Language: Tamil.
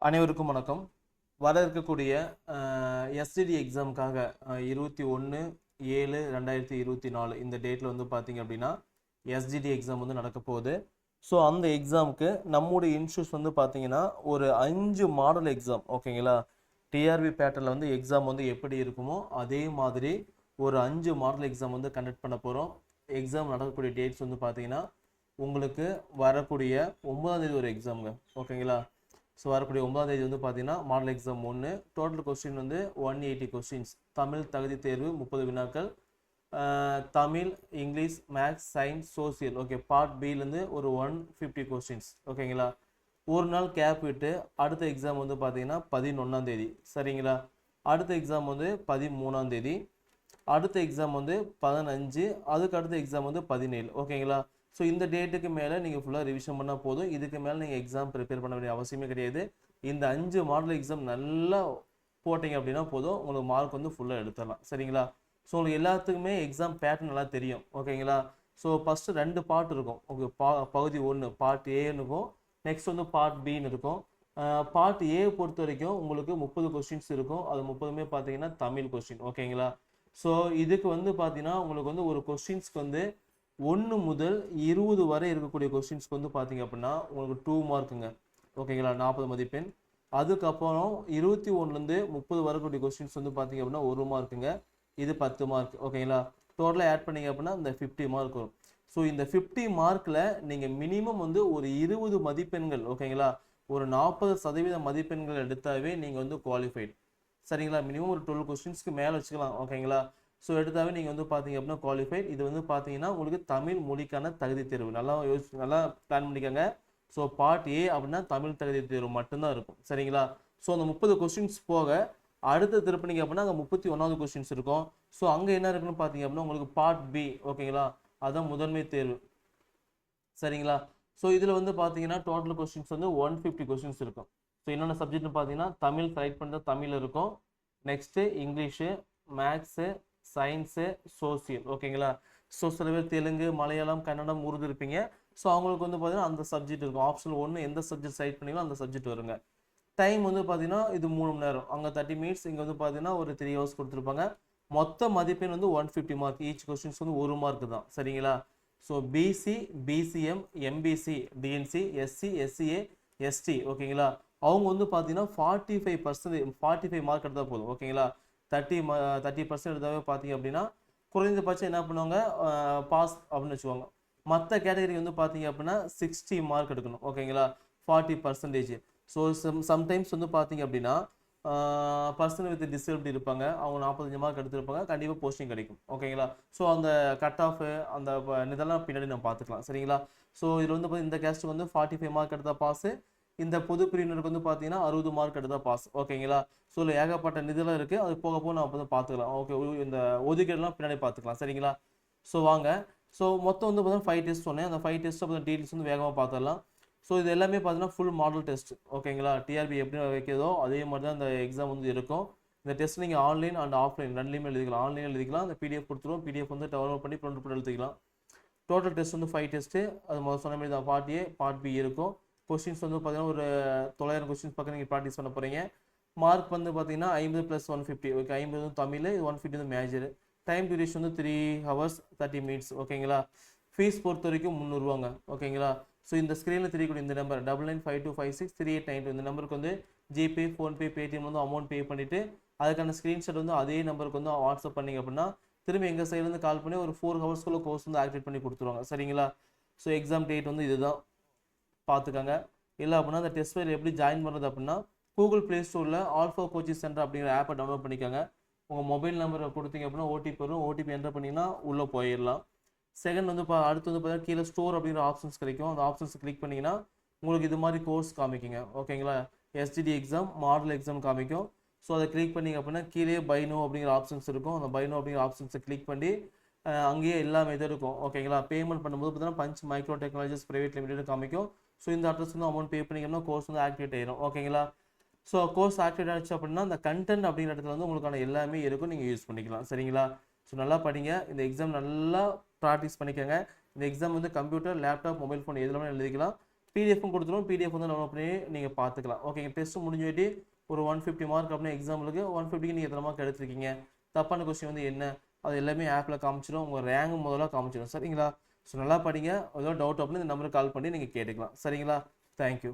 அனைவருக்கும் வணக்கம். வர இருக்கக்கூடிய எஸ்டிடி எக்ஸாமுக்காக 21/7/2024 இந்த டேட்டில் வந்து பார்த்தீங்க அப்படின்னா எஸ்டிடி எக்ஸாம் வந்து நடக்க போகுது. ஸோ அந்த எக்ஸாமுக்கு நம்முடைய இன்ஸ்டியூட்ஸ் வந்து பார்த்தீங்கன்னா ஒரு 5 மாடல் எக்ஸாம், ஓகேங்களா? டிஆர்பி பேட்டர்னில் வந்து எக்ஸாம் வந்து எப்படி இருக்குமோ அதே மாதிரி ஒரு 5 மாடல் எக்ஸாம் வந்து கண்டக்ட் பண்ண போகிறோம். எக்ஸாம் நடக்கக்கூடிய டேட்ஸ் வந்து பார்த்தீங்கன்னா உங்களுக்கு வரக்கூடிய 9ஆம் தேதி ஒரு எக்ஸாமுங்க, ஓகேங்களா? ஸோ வரக்கூடிய 9ஆம் தேதி வந்து பார்த்தீங்கன்னா மாடல் எக்ஸாம் 1. டோட்டல் கொஸ்டின் வந்து 180 கொஸ்டின்ஸ். தமிழ் தகுதி தேர்வு 30 வினாக்கள், Tamil, English, maths, science, social, okay. Part பிலேருந்து ஒரு 150 கொஸ்டின்ஸ், ஓகேங்களா? ஒரு நாள் கேப் விட்டு அடுத்த எக்ஸாம் வந்து பார்த்தீங்கன்னா 11ஆம் தேதி, சரிங்களா? அடுத்த எக்ஸாம் வந்து 13ஆம் தேதி, அடுத்த எக்ஸாம் வந்து 15, அதுக்கு அடுத்த எக்ஸாம் வந்து 17, ஓகேங்களா? ஸோ இந்த டேட்டுக்கு மேலே நீங்கள் ஃபுல்லாக ரிவிஷன் பண்ணால் போதும். இதுக்கு மேலே நீங்கள் எக்ஸாம் ப்ரிப்பேர் பண்ண வேண்டிய அவசியமே கிடையாது. இந்த 5 மாடல் எக்ஸாம் நல்லா போட்டிங்க அப்படின்னா போதும், உங்களுக்கு மார்க் வந்து ஃபுல்லாக எடுத்துடலாம், சரிங்களா? ஸோ உங்களுக்கு எல்லாத்துக்குமே எக்ஸாம் பேட்டர்ன் நல்லா தெரியும், ஓகேங்களா? ஸோ ஃபஸ்ட்டு 2 பார்ட் இருக்கும், ஓகே. பகுதி 1 பார்ட் ஏன்னு இருக்கும், நெக்ஸ்ட் வந்து பார்ட் பின்னு இருக்கும். பார்ட் ஏ பொறுத்த வரைக்கும் உங்களுக்கு 30 கொஸ்டின்ஸ் இருக்கும். அது 30மே பார்த்தீங்கன்னா தமிழ் கொஸ்டின், ஓகேங்களா? ஸோ இதுக்கு வந்து பார்த்தீங்கன்னா உங்களுக்கு வந்து ஒரு கொஸ்டின்ஸ்க்கு வந்து 1 முதல் 20 வரை இருக்கக்கூடிய கொஸ்டின்ஸ்க்கு வந்து பார்த்தீங்க அப்படின்னா உங்களுக்கு 2 மார்க்குங்க, ஓகேங்களா? 40 மதிப்பெண். அதுக்கப்புறம் 21லேருந்து 30 வரக்கூடிய கொஸ்டின்ஸ் வந்து பார்த்தீங்க அப்படின்னா 1 மார்க்குங்க, இது 10 மார்க், ஓகேங்களா? டோட்டலாக ஆட் பண்ணிங்க அப்படின்னா இந்த 50 மார்க் வரும். ஸோ இந்த 50 மார்க்கில் நீங்கள் மினிமம் வந்து ஒரு 20 மதிப்பெண்கள், ஓகேங்களா? ஒரு 40% மதிப்பெண்கள் எடுத்தாவே நீங்கள் வந்து குவாலிஃபைடு, சரிங்களா? மினிமம் ஒரு 12 கொஸ்டின்ஸ்க்கு மேலே வச்சுக்கலாம், ஓகேங்களா? ஸோ எடுத்தாவே நீங்கள் வந்து பார்த்தீங்க அப்படின்னா குவாலிஃபைட். இது வந்து பார்த்தீங்கன்னா உங்களுக்கு தமிழ் மொழிக்கான தகுதி தேர்வு. நல்லா நல்லா பிளான் பண்ணிக்கோங்க. ஸோ பார்ட் ஏ அப்படின்னா தமிழ் தகுதி தேர்வு மட்டும்தான் இருக்கும், சரிங்களா? ஸோ அந்த 30 கொஸ்டின்ஸ் போக அடுத்த திருப்பினீங்க அப்படின்னா அங்கே 31வது கொஸ்டின்ஸ் இருக்கும். ஸோ அங்கே என்ன இருக்குன்னு பார்த்தீங்க அப்படின்னா உங்களுக்கு பார்ட் பி, ஓகேங்களா? அதுதான் முதன்மை தேர்வு, சரிங்களா? ஸோ இதில் வந்து பார்த்தீங்கன்னா டோட்டல் கொஸ்டின்ஸ் வந்து 150 கொஸ்டின்ஸ் இருக்கும். ஸோ என்னென்ன சப்ஜெக்ட்னு பார்த்தீங்கன்னா தமிழ் செலக்ட் பண்ணுற தமிழ் இருக்கும், next English, maths, science, social, ஓகேங்களா? ஸோ சில பேர் தெலுங்கு, மலையாளம், கன்னடம், உருது இருப்பீங்க. ஸோ அவங்களுக்கு வந்து பார்த்தீங்கன்னா அந்த சப்ஜெக்ட் இருக்கும். ஆப்ஷன் 1 எந்த சப்ஜெக்ட் செலக்ட் பண்ணீங்களோ அந்த சப்ஜெக்ட் வருங்க. டைம் வந்து பார்த்தீங்கன்னா இது 3 மணி நேரம். அங்கே 30 மினிட்ஸ், இங்கே வந்து பார்த்தீங்கன்னா ஒரு 3 ஹவர்ஸ் கொடுத்துருப்பாங்க. மொத்த மதிப்பெண் வந்து 150 மார்க். ஈச் கொஸ்டின்ஸ் வந்து 1 மார்க் தான், சரிங்களா? So BC, BCM, MBC, DNC, SC, SCA, ST, ஓகேங்களா? அவங்க வந்து பார்த்தீங்கன்னா 45 மார்க் எடுத்தால் போதும், ஓகேங்களா? 30% எடுத்தாவே பார்த்தீங்க அப்படின்னா குறைந்தபட்சம் என்ன பண்ணுவாங்க, பாஸ் அப்படின்னு வச்சுக்கோங்க. மற்ற கேட்டகரி வந்து பார்த்தீங்க அப்படின்னா 60 மார்க் எடுக்கணும், ஓகேங்களா? 40%. ஸோ சம்டைம்ஸ் வந்து பார்த்தீங்க அப்படின்னா பர்சன் வித் டிசபிலிட்டி இருப்பாங்க, அவங்க 45 மார்க் எடுத்திருப்பாங்க, கண்டிப்பாக போஸ்டிங் கிடைக்கும், ஓகேங்களா? ஸோ அந்த கட் ஆஃப் அந்த இதெல்லாம் பின்னாடி நம்ம பார்த்துக்கலாம், சரிங்களா? ஸோ இதில் வந்து இந்த கேஸ்ட்டுக்கு வந்து 45 மார்க் எடுத்தால் பாஸு, இந்த பொது பிரிவினருக்கு வந்து பார்த்தீங்கன்னா 60 மார்க் எடுத்தால் பாஸ், ஓகேங்களா? ஸோ இல்லை ஏகப்பட்ட நிதிலாம் இருக்குது, அது போக போக நம்ம வந்து பார்த்துக்கலாம், ஓகே. இந்த ஒதுக்கீடுலாம் பின்னாடி பார்த்துக்கலாம், சரிங்களா? ஸோ வாங்க. ஸோ மொத்தம் வந்து பார்த்தீங்கன்னா 5 டெஸ்ட் சொன்னேன். அந்த 5 டெஸ்ட் அப்போ டீட்டெயில்ஸ் வந்து வேகமாக பார்த்துடலாம். ஸோ இது எல்லாமே பார்த்தீங்கன்னா ஃபுல் மாடல் டெஸ்ட், ஓகேங்களா? டிஆர்பி எப்படி வைக்கிறதோ அதே மாதிரி தான் இந்த எக்ஸாம் வந்து இருக்கும். இந்த டெஸ்ட் நீங்கள் ஆன்லைன் அண்ட் ஆஃப்லைன் ரெண்டுலேயுமே எழுதிக்கலாம். ஆன்லைன் எழுதிக்கலாம், அந்த பிடிஎஃப் கொடுத்துருவோம், பிடிஎஃப் வந்து டவுன்லோட் பண்ணி ப்ரிண்ட் போட்டு எழுதிக்கலாம். டோட்டல் டெஸ்ட் வந்து 5 டெஸ்ட்டு. அது முதல் சொன்ன மாதிரி தான் பார்ட் ஏ, பார்ட் பி இருக்கும். கொஸ்டின்ஸ் வந்து பார்த்தீங்கன்னா ஒரு 900 கொஸ்டின்ஸ் பக்கம் நீங்கள் ப்ராக்டிஸ் பண்ண போகிறீங்க. மார்க் வந்து பார்த்தீங்கன்னா 50 + 150, ஓகே. 50 வந்து தமிழ், 150 வந்து மேஜர். டைம் டியூரேஷன் வந்து 3 ஹவர்ஸ் 30 மினிட்ஸ், ஓகேங்களா? ஃபீஸ் பொறுத்த வரைக்கும் 300 ரூபாங்க, ஓகேங்களா? ஸோ இந்த ஸ்க்ரீனில் தெரியக்கூடிய இந்த நம்பர் 9952563892 இந்த நம்பருக்கு வந்து ஜிபே, ஃபோன்பே, பேடிஎம் வந்து அமௌண்ட் பே பண்ணிவிட்டு அதுக்கான ஸ்க்ரீன்ஷாட் வந்து அதே நம்பருக்கு வந்து வாட்ஸ்அப் பண்ணிங்க அப்படின்னா திரும்பி எங்கள் சைட்லேருந்து கால் பண்ணி ஒரு 4 ஹவர்ஸ்க்குள்ளே கோர்ஸ் வந்து ஆக்டிவேட் பண்ணி கொடுத்துருவாங்க, சரிங்களா? ஸோ எக்ஸாம் டேட் வந்து இதுதான், பார்த்துக்கோங்க. இல்லை அப்படின்னா அந்த டெஸ்ட் ஃபைல் எப்படி ஜாயின் பண்ணுறது அப்படின்னா கூகுள் ப்ளே ஸ்டோரில் ஆல்ஃபா கோச்சிங் சென்டர் அப்படிங்கிற ஆப்பை டவுன்லோட் பண்ணிக்கோங்க. உங்கள் மொபைல் நம்பரை கொடுத்தீங்க அப்படின்னா ஓடிபி வரும், ஓடிபி என்டர் பண்ணிங்கன்னா உள்ளே போயிடலாம். செகண்ட் வந்து அடுத்து வந்து பார்த்தீங்கன்னா கீழே ஸ்டோர் அப்படிங்கிற ஆப்ஷன்ஸ் கிடைக்கும். அந்த ஆப்ஷன்ஸ் கிளிக் பண்ணிங்கன்னா உங்களுக்கு இது மாதிரி கோர்ஸ் காமிக்குங்க, ஓகேங்களா? எஸ்டிடி எக்ஸாம், மாடல் எக்ஸாம் காமிக்கும். ஸோ அதை கிளிக் பண்ணிங்க அப்படின்னா கீழே பைனோ அப்படிங்கிற ஆப்ஷன்ஸ் இருக்கும். அந்த பைனோ அப்படிங்கிற ஆப்ஷன்ஸை கிளிக் பண்ணி அங்கேயே எல்லாமே இது இருக்கும், ஓகேங்களா? பேமெண்ட் பண்ணும்போது பார்த்தீங்கன்னா Punch Micro Technologies Private Limited காமிக்கும். ஸோ இந்த அட்ரஸ் வந்து அமௌண்ட் பே பண்ணிங்கன்னா கோர்ஸ் வந்து ஆக்டிவேட் ஆயிடும், ஓகேங்களா? ஸோ கோர்ஸ் ஆக்டிவேட் ஆச்சு அப்படின்னா அந்த கண்டென்ட் அப்படிங்கிற இடத்துல வந்து உங்களுக்கான எல்லாமே இருக்கும், நீங்கள் யூஸ் பண்ணிக்கலாம், சரிங்களா? ஸோ நல்லா படிங்க. இந்த எக்ஸாம் நல்லா ப்ராக்டிஸ் பண்ணிக்கோங்க. இந்த எக்ஸாம் வந்து கம்ப்யூட்டர், லேப்டாப், மொபைல் ஃபோன் எதுல வேணாலும் எழுதிக்கலாம். பிடிஎஃப்பும் கொடுத்துருவோம். பிடிஎஃப் வந்து டவுன்லோட் பண்ணி நீங்கள் பார்த்துக்கலாம். ஓகேங்க. டெஸ்ட் முடிஞ்சுட்டு ஒரு 150 மார்க் அப்படின்னா எக்ஸாம்பிளுக்கு 150க்கு நீங்கள் எத்தனை மார்க் எடுத்திருக்கீங்க, தப்பான கொஸ்டின் வந்து என்ன, அது எல்லாமே ஆப்பில் காமிச்சிடும். உங்கள் ரேங்க் முதல்ல காமிச்சிடும். சரிங்களா? ஸோ நல்லா படிங்க. ஏதோ டவுட் அப்படின்னு இந்த நம்பருக்கு கால் பண்ணி நீங்கள் கேட்டுக்கலாம். சரிங்களா? தேங்க்யூ.